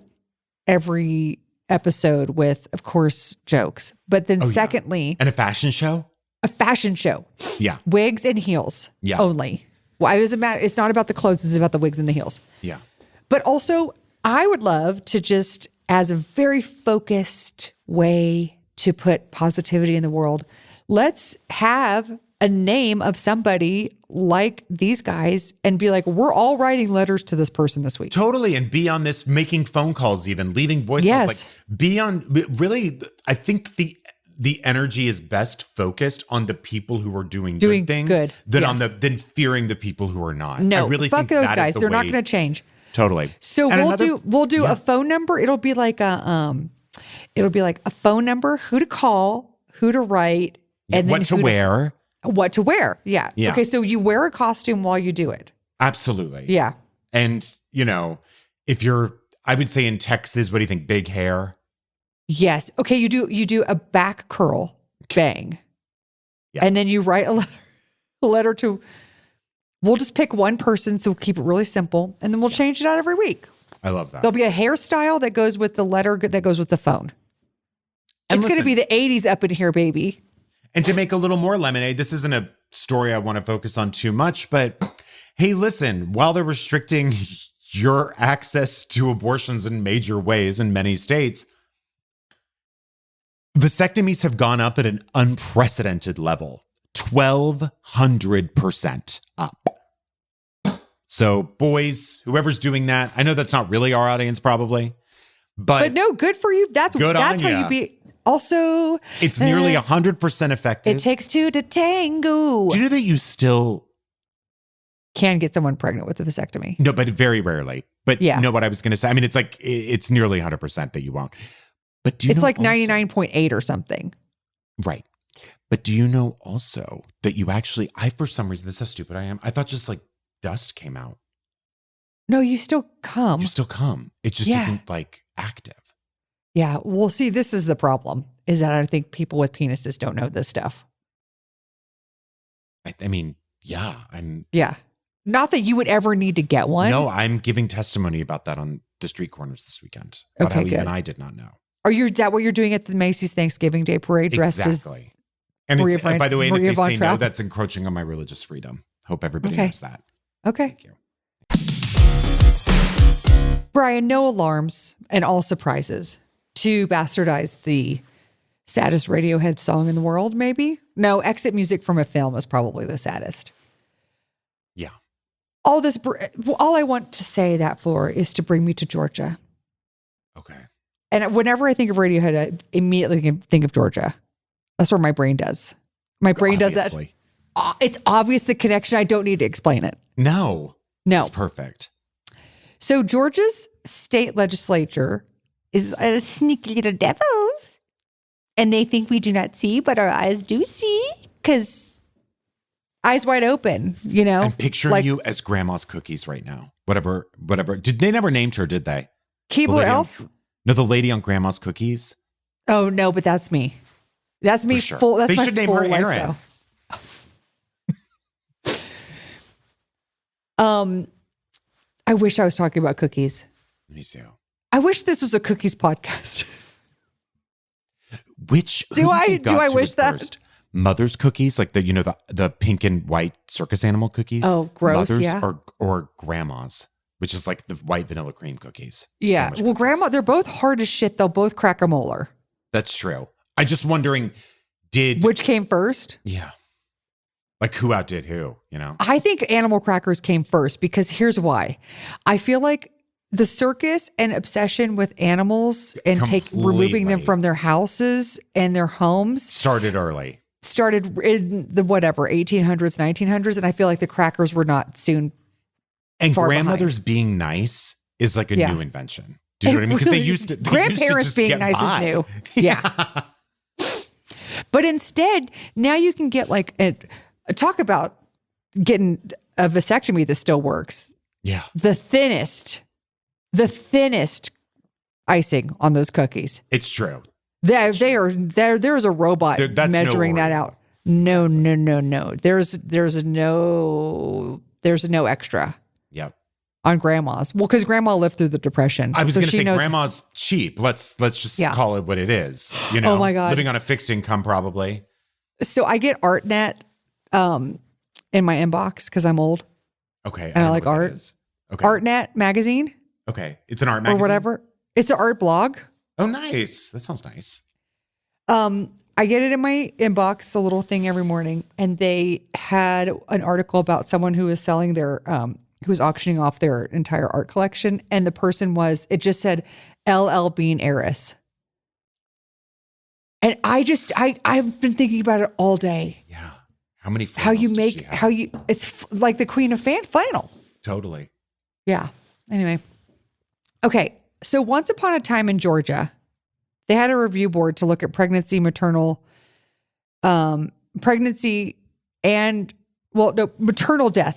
every episode with, of course, jokes. But then secondly, and a fashion show? A fashion show. Yeah. Wigs and heels only. Why does it matter? It's not about the clothes, it's about the wigs and the heels. Yeah. But also, I would love to just, as a very focused way to put positivity in the world, let's have a name of somebody like these guys and be like, we're all writing letters to this person this week. Totally. And be on this, making phone calls, even leaving voicemails. Yes. Like, be on, really, I think the energy is best focused on the people who are doing good things than fearing the people who are not. No, I really fuck think those guys. They're not going to change. Totally. So we'll do a phone number. It'll be like a phone number, who to call, who to write, and then what to wear. What to wear. Yeah. Okay. So you wear a costume while you do it. Absolutely. Yeah. And if you're, I would say in Texas, what do you think? Big hair. Yes. Okay. You do a back curl bang. Yeah. And then you write a letter to, we'll just pick one person. So we'll keep it really simple. And then we'll change it out every week. I love that. There'll be a hairstyle that goes with the letter that goes with the phone. And it's going to be the 80s up in here, baby. And to make a little more lemonade, this isn't a story I want to focus on too much, but hey, listen, while they're restricting your access to abortions in major ways in many states, vasectomies have gone up at an unprecedented level, 1,200% up. So boys, whoever's doing that, I know that's not really our audience probably, but no, good for you. That's how you be. Also, it's nearly 100% effective. It takes two to tango. Do you know that you still can get someone pregnant with a vasectomy? No, but very rarely. But you know what I was going to say? I mean, it's like, it's nearly 100% that you won't. But do you know like 99.8 or something. Right. But do you know also that you actually, for some reason, this is how stupid I am. I thought just like dust came out. No, you still come. You still come. It just isn't like active. Yeah. Well, see, this is the problem, is that I think people with penises don't know this stuff. I mean, yeah. Not that you would ever need to get one. No, I'm giving testimony about that on the street corners this weekend. About how even I did not know. Is that what you're doing at the Macy's Thanksgiving Day Parade? Exactly. And it's, by the way, and if they say no, that's encroaching on my religious freedom. Hope everybody knows that. Okay. Thank you. Bryan, no alarms and all surprises to bastardize the saddest Radiohead song in the world, maybe? No, exit music from a film is probably the saddest. Yeah. All I want to say that for is to bring me to Georgia. Okay. And whenever I think of Radiohead, I immediately think of Georgia. That's where my brain does. My brain does that. It's obvious the connection. I don't need to explain it. No. It's perfect. So Georgia's state legislature is a sneaky little devils. And they think we do not see, but our eyes do see. Because eyes wide open, I'm picturing you as grandma's cookies right now. Whatever. They never named her, did they? Keebler Elf? No, the lady on grandma's cookies. Oh, no, but that's me. That's me. Sure. Full. That's they my should name full her Erin. I wish I was talking about cookies. Me too. I wish this was a cookies podcast. Do I wish that? First? Mother's cookies, like the pink and white circus animal cookies. Oh, gross. Mother's or grandma's, which is like the white vanilla cream cookies. Yeah. Well, grandma, they're both hard as shit. They'll both crack a molar. That's true. I just wondering, which came first? Yeah. Like who outdid who, I think animal crackers came first because here's why. I feel like the circus and obsession with animals and removing them from their houses and their homes started early. Started in the 1800s, 1900s. And I feel like the crackers were not soon. And grandmothers being nice is like a new invention. Do you know what I mean? Because they used to. Grandparents being nice is new. Yeah. But instead, now you can get talk about getting a vasectomy that still works. Yeah. The thinnest icing on those cookies. It's true. There's a robot measuring that out. No. There's no extra. Yep. on grandmas. Well, because grandma lived through the Depression. I was going to say knows, grandma's cheap. Let's just call it what it is. You know, oh my God. Living on a fixed income probably. So I get ArtNet in my inbox because I'm old. Okay. And I like art. Okay. ArtNet magazine. Okay. It's an art magazine. Or whatever. It's an art blog. Oh, nice. That sounds nice. I get it in my inbox, a little thing every morning, and they had an article about someone who was selling their, who was auctioning off their entire art collection, and the person it just said LL Bean heiress. And I've been thinking about it all day. Yeah. How many it's like the queen of flannel. Totally. Yeah. Anyway. Okay. So once upon a time in Georgia, they had a review board to look at pregnancy, maternal deaths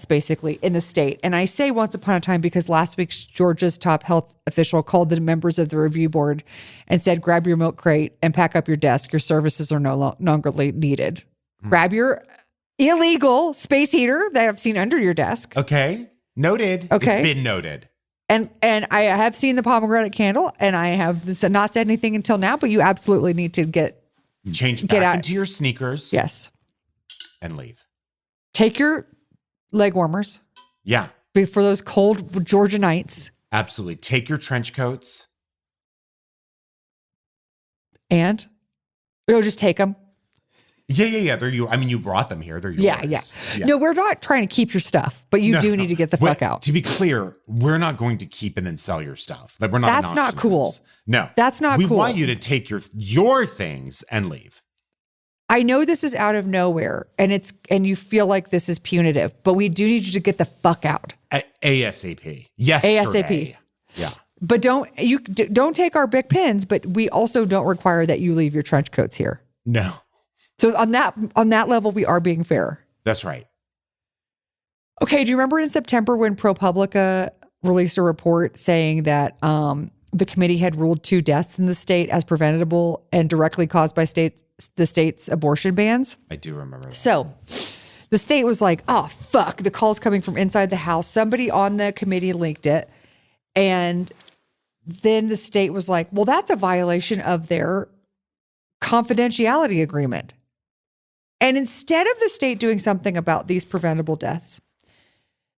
basically in the state. And I say once upon a time because last week Georgia's top health official called the members of the review board and said, grab your milk crate and pack up your desk. Your services are no longer needed. Grab your illegal space heater that I've seen under your desk. Okay. Noted. Okay. It's been noted. And I have seen the pomegranate candle, and I have not said anything until now, but you absolutely need to get back into your sneakers. Yes. And leave. Take your leg warmers. Yeah. For those cold Georgia nights. Absolutely. Take your trench coats. And? No, just take them. Yeah. They're you. I mean, you brought them here. They're yours. Yeah. No, we're not trying to keep your stuff, but you do need to get the fuck out. To be clear, we're not going to keep and then sell your stuff. Like we're not. That's not cool. House. No, that's not cool. We want you to take your things and leave. I know this is out of nowhere, and you feel like this is punitive, but we do need you to get the fuck out. ASAP. Yes. ASAP. Yeah. But don't take our big pins, but we also don't require that you leave your trench coats here. No. So on that level, we are being fair. That's right. Okay. Do you remember in September when ProPublica released a report saying that the committee had ruled 2 deaths in the state as preventable and directly caused by the state's abortion bans? I do remember that. So the state was like, oh, fuck, the call's coming from inside the house. Somebody on the committee linked it. And then the state was like, well, that's a violation of their confidentiality agreement. And instead of the state doing something about these preventable deaths,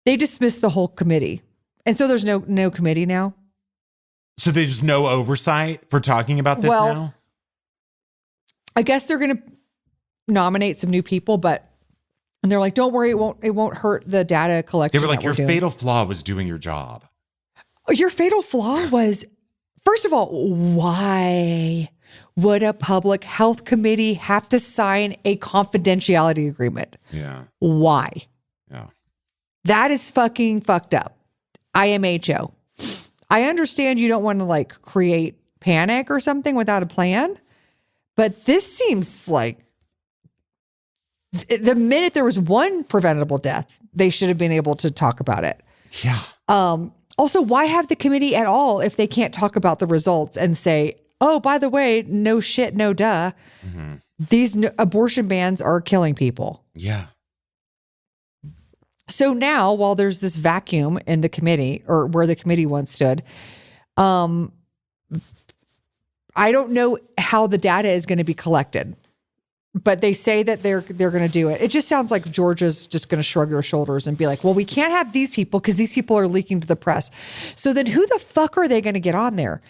they dismissed the whole committee. And so there's no committee now. So there's no oversight for talking about this now? I guess they're going to nominate some new people, and they're like, don't worry, it won't hurt the data collection. They were like, your fatal flaw was doing your job. Your fatal flaw was, first of all, why would a public health committee have to sign a confidentiality agreement? Yeah. Why? Yeah. That is fucking fucked up. IMHO. I understand you don't want to create panic or something without a plan, but this seems like the minute there was one preventable death, they should have been able to talk about it. Yeah. Also, why have the committee at all if they can't talk about the results and say, oh, by the way, no shit, no duh. Mm-hmm. These abortion bans are killing people. Yeah. So now, while there's this vacuum in the committee, or where the committee once stood, I don't know how the data is going to be collected, but they say that they're going to do it. It just sounds like Georgia's just going to shrug their shoulders and be like, well, we can't have these people because these people are leaking to the press. So then who the fuck are they going to get on there?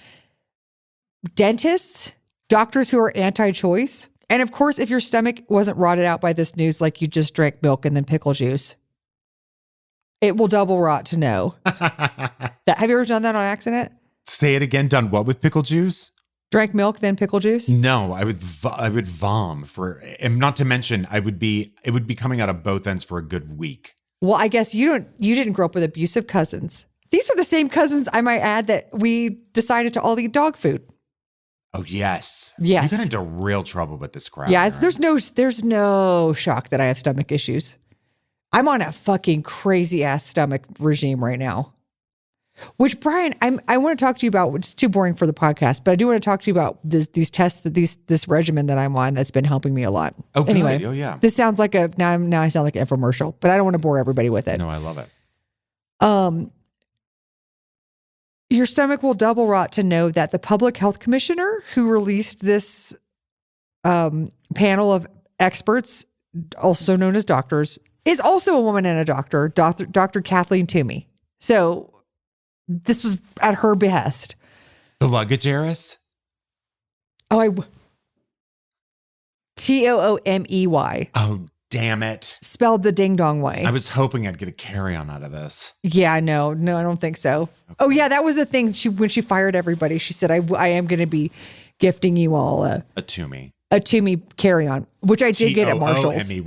Dentists, doctors who are anti-choice. And of course, if your stomach wasn't rotted out by this news, like you just drank milk and then pickle juice, it will double rot to know. Have you ever done that on accident? Say it again. Done what with pickle juice? Drank milk, then pickle juice? No, I would vom and not to mention it would be coming out of both ends for a good week. Well, I guess you didn't grow up with abusive cousins. These are the same cousins, I might add, that we decided to all eat dog food. Oh, yes. Yes. You got into real trouble with this crap. Yeah, there's no shock that I have stomach issues. I'm on a fucking crazy ass stomach regime right now. Which, Bryan, I want to talk to you about. It's too boring for the podcast, but I do want to talk to you about these tests, this regimen that I'm on that's been helping me a lot. Oh, anyway, good. Oh, yeah. This sounds like now I sound like an infomercial, but I don't want to bore everybody with it. No, I love it. Your stomach will double rot to know that the public health commissioner who released this panel of experts, also known as doctors, is also a woman and a doctor, Dr. Kathleen Toomey. So this was at her behest. The luggage heiress? Toomey. Oh, damn it. Spelled the ding dong way. I was hoping I'd get a carry-on out of this. Yeah, no, I don't think so. Okay. Oh yeah, that was the thing. When she fired everybody, she said, I am going to be gifting you all a Toomey. A Toomey carry-on, which I did get at Marshall's. Toomey.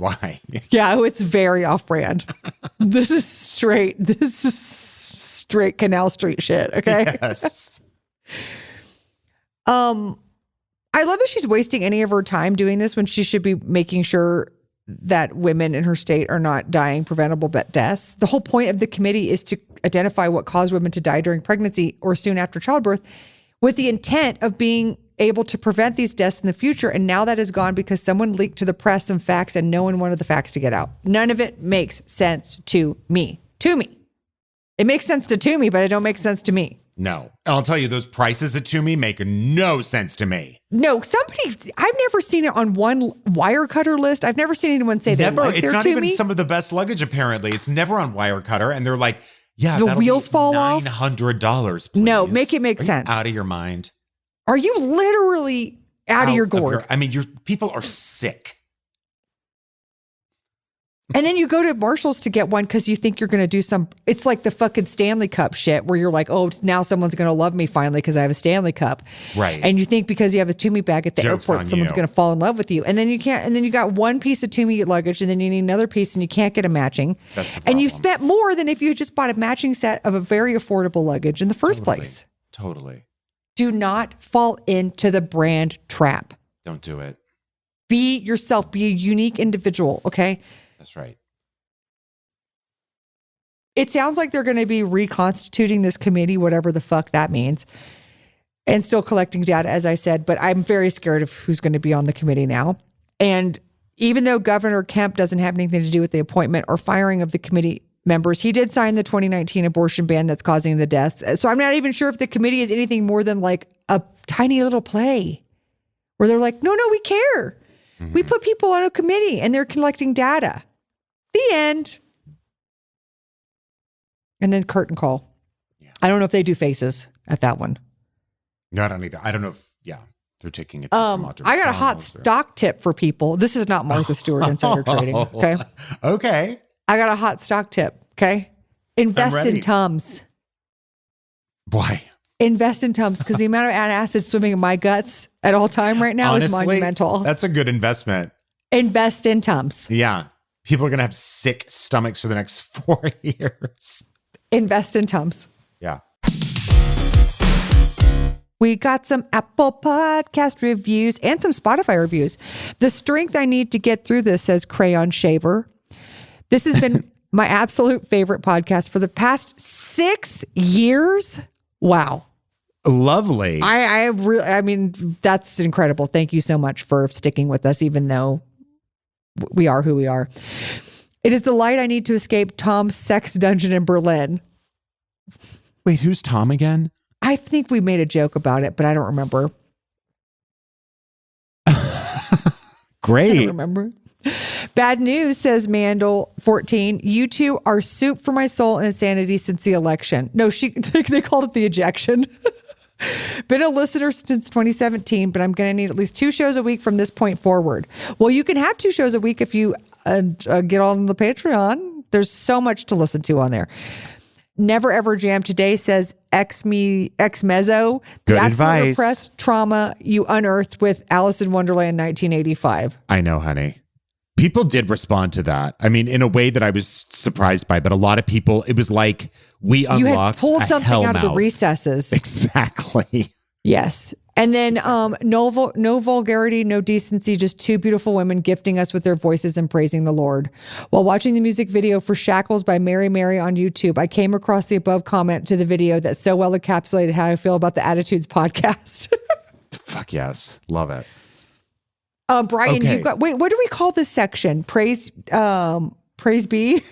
Yeah, it's very off-brand. This is straight Canal Street shit, okay? Yes. I love that she's wasting any of her time doing this when she should be making sure that women in her state are not dying preventable deaths. The whole point of the committee is to identify what caused women to die during pregnancy or soon after childbirth with the intent of being able to prevent these deaths in the future. And now that is gone because someone leaked to the press some facts and no one wanted the facts to get out. None of it makes sense to me. It makes sense to Toomey, but it don't make sense to me. No. I'll tell you, those prices at Toomey make no sense to me. No, I've never seen it on one Wirecutter list. I've never seen anyone say that. It's not even some of the best luggage, apparently. It's never on Wirecutter. And they're like, yeah, the wheels fall off. $900, please. No, make it make sense. Out of your mind. Are you literally out of your gourd? People are sick. And then you go to Marshall's to get one because you think you're going to do it's like the fucking Stanley Cup shit where you're like, oh, now someone's going to love me finally because I have a Stanley Cup. Right. And you think because you have a Toomey bag at the airport, someone's going to fall in love with you. And then you can't, and then you got one piece of Toomey luggage and then you need another piece and you can't get a matching. That's the problem. And you spent more than if you just bought a matching set of a very affordable luggage in the first place. Totally. Do not fall into the brand trap. Don't do it. Be yourself. Be a unique individual, okay? That's right. It sounds like they're going to be reconstituting this committee, whatever the fuck that means, and still collecting data, as I said. But I'm very scared of who's going to be on the committee now. And even though Governor Kemp doesn't have anything to do with the appointment or firing of the committee members, he did sign the 2019 abortion ban that's causing the deaths. So I'm not even sure if the committee is anything more than like a tiny little play where they're like, no, we care. Mm-hmm. We put people on a committee and they're collecting data. The end. And then curtain call. Yeah. I don't know if they do faces at that one. No, I don't either. I don't know if, they're taking it. I got a hot stock tip for people. This is not Martha Stewart Insider Trading. Okay. Okay. I got a hot stock tip. Okay. Invest in Tums. Why? Invest in Tums because the amount of antacid swimming in my guts at all time right now is monumental. That's a good investment. Invest in Tums. Yeah. People are going to have sick stomachs for the next 4 years. Invest in Tums. Yeah. We got some Apple Podcast reviews and some Spotify reviews. The strength I need to get through this, says Crayon Shaver. This has been my absolute favorite podcast for the past 6 years. Wow. Lovely. I mean, that's incredible. Thank you so much for sticking with us, even though we are who we are. It is the light I need to escape Tom's sex dungeon in Berlin. Wait, who's Tom again? I think we made a joke about it, but I don't remember. Great. I don't remember. Bad news, says Mandel 14. You two are soup for my soul and insanity since the election. No, they called it the ejection. Been a listener since 2017, but I'm going to need at least 2 shows a week from this point forward. Well, you can have 2 shows a week if you get on the Patreon. There's so much to listen to on there. Never ever jam today, says ex mezzo. Good the advice. Repressed trauma you unearthed with Alice in Wonderland 1985. I know, honey. People did respond to that. I mean, in a way that I was surprised by, but a lot of people, it was like we unlocked you had pulled something out of the mouth. Recesses. Exactly. Yes. And then no vulgarity, no decency, just 2 beautiful women gifting us with their voices and praising the Lord. While watching the music video for Shackles by Mary Mary on YouTube, I came across the above comment to the video that so well encapsulated how I feel about the Attitudes podcast. Fuck yes. Love it. Bryan, okay. you got, wait, what do we call this section? Praise be?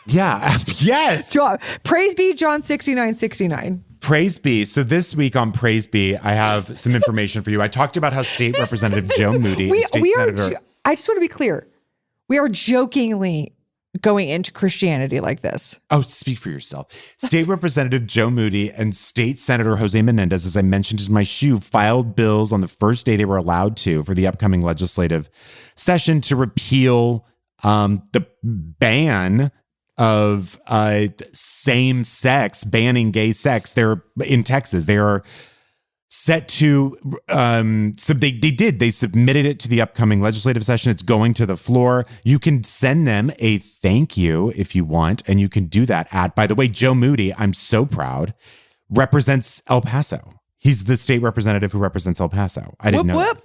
Yeah. Yes. Praise be John 6969. Praise be. So this week on Praise be, I have some information for you. I talked about how State Representative Joe Moody and State Senator... I just want to be clear. We are jokingly going into Christianity like this. Oh, speak for yourself. State Representative Joe Moody and State Senator Jose Menendez, as I mentioned in my shoe, filed bills on the first day they were allowed to for the upcoming legislative session to repeal the ban of same sex, banning gay sex. They're in Texas. They are set to, so they submitted it to the upcoming legislative session. It's going to the floor. You can send them a thank you if you want, and you can do that at, by the way, Joe Moody, I'm so proud, represents El Paso. He's the state representative who represents El Paso. I didn't know that.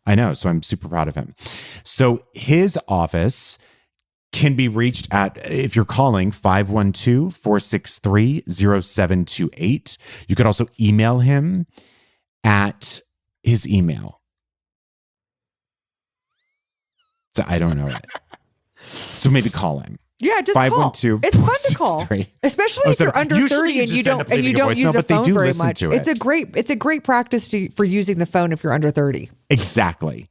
I know, so I'm super proud of him. So his office can be reached at, if you're calling, 512-463-0728. You could also email him at his email. So I don't know it. So maybe call him. Yeah, just call. It's fun to call, especially if you're under 30 and you don't use a phone very much. It's a great practice for using the phone if you're under 30. Exactly.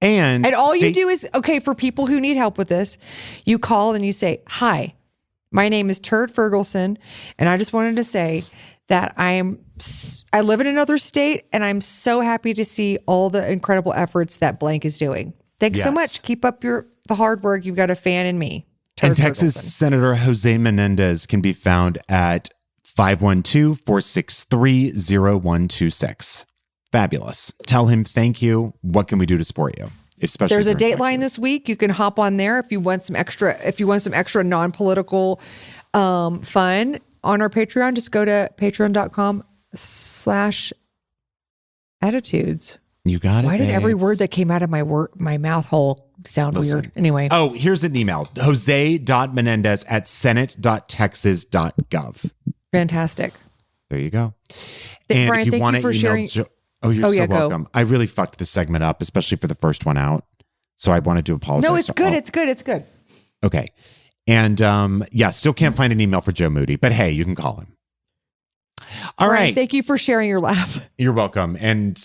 And all you do is, okay, for people who need help with this, you call and you say, "Hi, my name is Turd Ferguson, and I just wanted to say that I live in another state, and I'm so happy to see all the incredible efforts that blank is doing. Thanks so much. Keep up the hard work. You've got a fan in me." And Texas Senator Jose Menendez can be found at 512-463-0126. Fabulous. Tell him thank you. What can we do to support you? Especially there's a Dateline this week. You can hop on there if you want some extra non-political fun on our Patreon. Just go to patreon.com/attitudes. You got it. Why did every word that came out of my mouth hole sound weird? Anyway. Oh, here's an email. Jose.menendez@senate.texas.gov. Fantastic. There you go. And Bryan, if you want thank you for sharing. You're so welcome. I really fucked this segment up, especially for the first one out. So I wanted to apologize. No, it's good. It's good. It's good. Okay. And still can't find an email for Joe Moody, but hey, you can call him. All right. Thank you for sharing your laugh. You're welcome. And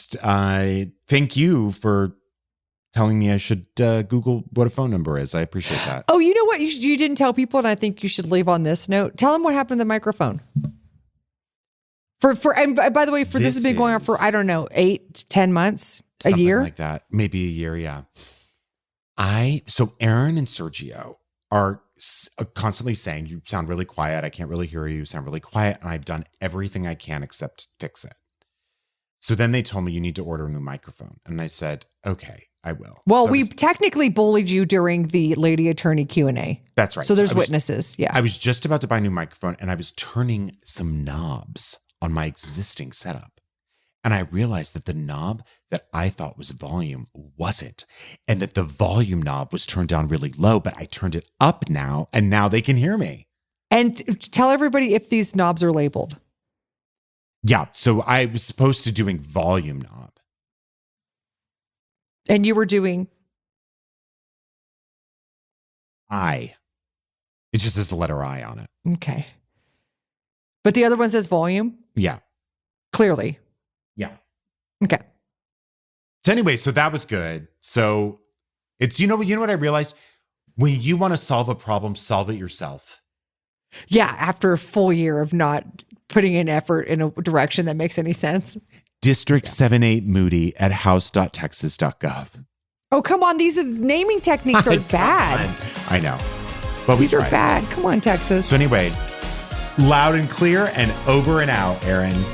thank you for telling me I should Google what a phone number is. I appreciate that. Oh, you know what? You didn't tell people, and I think you should leave on this note. Tell them what happened to the microphone. And by the way, this has been going on for, I don't know, 8 to 10 months, a year? Like that. Maybe a year, yeah. So Erin and Sergio are constantly saying, you sound really quiet. I can't really hear you. You sound really quiet. And I've done everything I can except fix it. So then they told me you need to order a new microphone. And I said, okay, I will. Well, we technically bullied you during the lady attorney Q&A. That's right. So there's witnesses. Yeah. I was just about to buy a new microphone and I was turning some knobs on my existing setup. And I realized that the knob that I thought was volume wasn't. And that the volume knob was turned down really low, but I turned it up now, and now they can hear me. And tell everybody if these knobs are labeled. Yeah. So I was supposed to doing volume knob. And you were doing? I. It just says the letter I on it. Okay. But the other one says volume? Yeah. Clearly. Yeah. Okay. So anyway, so that was good. So it's, you know what I realized? When you want to solve a problem, solve it yourself. Yeah. After a full year of not putting in effort in a direction that makes any sense. District 78 Moody at house.texas.gov. Oh, come on. These naming techniques are bad. I know. But these are bad. Come on, Texas. So anyway, loud and clear and over and out, Erin.